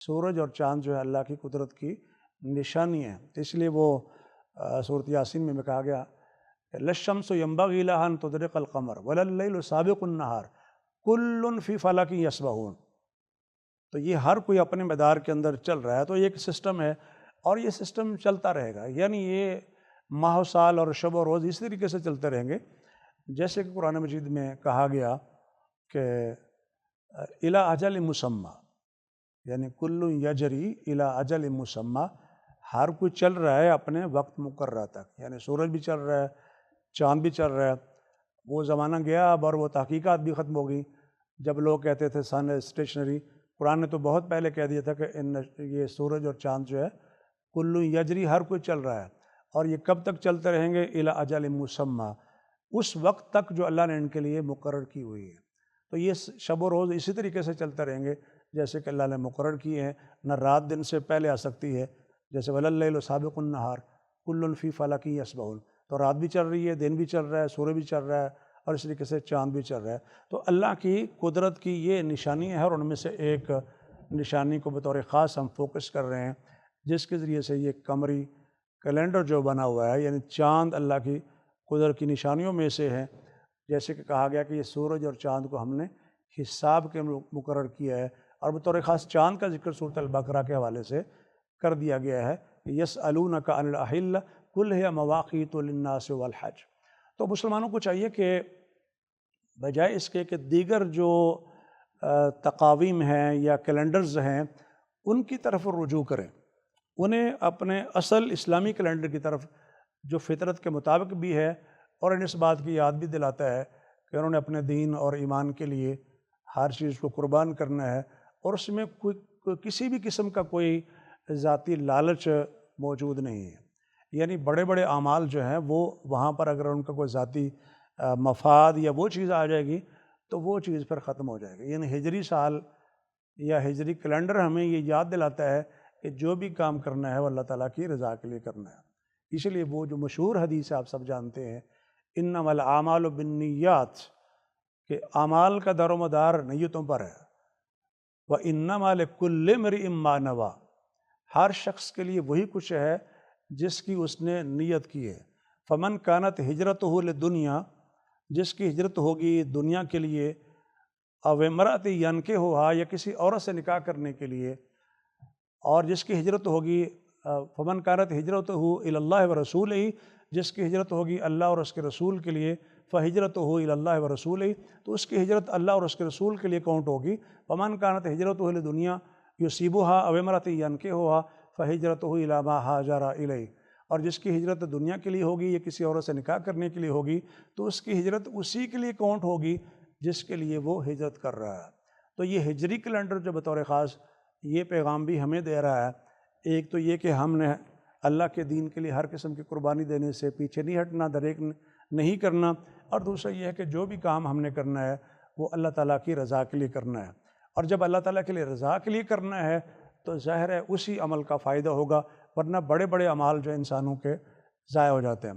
سورج اور چاند جو ہے اللہ کی قدرت کی نشانی ہے، اس لیے وہ سورۃ یاسین میں کہا گیا لَلشَّمْسُ يَنبَغِي لَهَا أَن تُدْرِكَ الْقَمَرَ وَلَا اللَّيْلُ سَابِقُ النَّهَارِ كُلٌّ فِي فَلَكٍ يَسْبَحُونَ۔ تو یہ ہر کوئی اپنے مدار کے اندر چل رہا ہے، تو یہ ایک سسٹم ہے اور یہ سسٹم چلتا رہے گا، یعنی یہ ماہ و سال اور شب و روز اسی طریقے سے چلتے رہیں گے جیسے کہ قرآن مجید میں کہا گیا کہ اِلیٰ اَجَلٍ مُّسَمًّى، یعنی کُلٌّ یجری اِلیٰ اَجَلٍ مُّسَمًّى، ہر کوئی چل رہا ہے اپنے وقت مقررہ تک، یعنی سورج بھی چل رہا ہے، چاند بھی چل رہا ہے۔ وہ زمانہ گیا اب اور وہ تحقیقات بھی ختم ہو گئی، جب لوگ کہتے تھے سن اسٹیشنری، قرآن نے تو بہت پہلے کہہ دیا تھا کہ یہ سورج اور چاند جو ہے کُلٌّ یجری، ہر کوئی چل رہا ہے، اور یہ کب تک چلتے رہیں گے؟ اِلیٰ اَجَلٍ مُّسَمًّى، اس وقت تک جو اللہ نے ان کے لیے مقرر کی ہوئی ہے۔ تو یہ شب و روز اسی طریقے سے چلتے رہیں گے جیسے کہ اللہ نے مقرر کیے ہیں، نہ رات دن سے پہلے آ سکتی ہے، جیسے وَلَا اللَّيْلُ سَابِقُ النَّهَارِ كُلٌّ فِي فَلَكٍ يَسْبَحُونَ، تو رات بھی چل رہی ہے، دن بھی چل رہا ہے، سورج بھی چل رہا ہے، اور اس طریقے سے چاند بھی چل رہا ہے۔ تو اللہ کی قدرت کی یہ نشانی ہے، اور ان میں سے ایک نشانی کو بطور خاص ہم فوکس کر رہے ہیں، جس کے ذریعے سے یہ قمری کیلنڈر جو بنا ہوا ہے، یعنی چاند اللہ کی قدرت کی نشانیوں میں سے ہے، جیسے کہ کہا گیا کہ یہ سورج اور چاند کو ہم نے حساب کے مقرر کیا ہے، اور بطور خاص چاند کا ذکر سورۃ البقرہ کے حوالے سے کر دیا گیا ہے کہ یسألونک عن الأحلة قل هي مواقیت للناس والحج۔ تو مسلمانوں کو چاہیے کہ بجائے اس کے کہ دیگر جو تقاویم ہیں یا کیلنڈرز ہیں ان کی طرف رجوع کریں، انہیں اپنے اصل اسلامی کیلنڈر کی طرف جو فطرت کے مطابق بھی ہے، اور انہیں اس بات کی یاد بھی دلاتا ہے کہ انہوں نے اپنے دین اور ایمان کے لیے ہر چیز کو قربان کرنا ہے، اور اس میں کسی بھی قسم کا کوئی ذاتی لالچ موجود نہیں ہے، یعنی بڑے بڑے اعمال جو ہیں وہ وہاں پر اگر ان کا کوئی ذاتی مفاد یا وہ چیز آ جائے گی تو وہ چیز پھر ختم ہو جائے گی۔ یعنی ہجری سال یا ہجری کیلنڈر ہمیں یہ یاد دلاتا ہے کہ جو بھی کام کرنا ہے وہ اللہ تعالیٰ کی رضا کے لیے کرنا ہے۔ اس لیے وہ جو مشہور حدیث آپ سب جانتے ہیں انما الاعمال بالنیات، کہ اعمال کا دار و مدار نیتوں پر ہے، وانما لکل امرئ ما نویٰ، ہر شخص کے لیے وہی کچھ ہے جس کی اس نے نیت کی ہے۔ فمن کانت ہجرتہ لدنیا، جس کی ہجرت ہوگی دنیا کے لیے، او امرأۃ ینکحھا، یا کسی عورت سے نکاح کرنے کے لیے، اور جس کی ہجرت ہوگی فمن کانت ہجرتہ الی اللہ ورسولہ، جس کی ہجرت ہوگی اللہ اور اس کے رسول کے لیے، فہجرتہ الی اللہ ورسولہ، تو اس کی ہجرت اللہ اور اس کے رسول کے لیے کاؤنٹ ہوگی۔ فمن کانت ہجرتہ لدنیا یصیبھا او امرأۃ ینکحھا فہجرتہ الی ما ہاجر الیہ، اور جس کی ہجرت دنیا کے لیے ہوگی یا کسی عورت سے نکاح کرنے کے لیے ہوگی تو اس کی ہجرت اسی کے لیے کاؤنٹ ہوگی جس کے لیے وہ ہجرت کر رہا ہے۔ تو یہ ہجری کیلنڈر جو بطور خاص یہ پیغام بھی ہمیں دے رہا ہے، ایک تو یہ کہ ہم نے اللہ کے دین کے لیے ہر قسم کی قربانی دینے سے پیچھے نہیں ہٹنا، دریغ نہیں کرنا، اور دوسرا یہ ہے کہ جو بھی کام ہم نے کرنا ہے وہ اللہ تعالیٰ کی رضا کے لیے کرنا ہے، اور جب اللہ تعالیٰ کے لیے رضا کے لیے کرنا ہے تو ظاہر ہے اسی عمل کا فائدہ ہوگا، ورنہ بڑے بڑے اعمال جو انسانوں کے ضائع ہو جاتے ہیں۔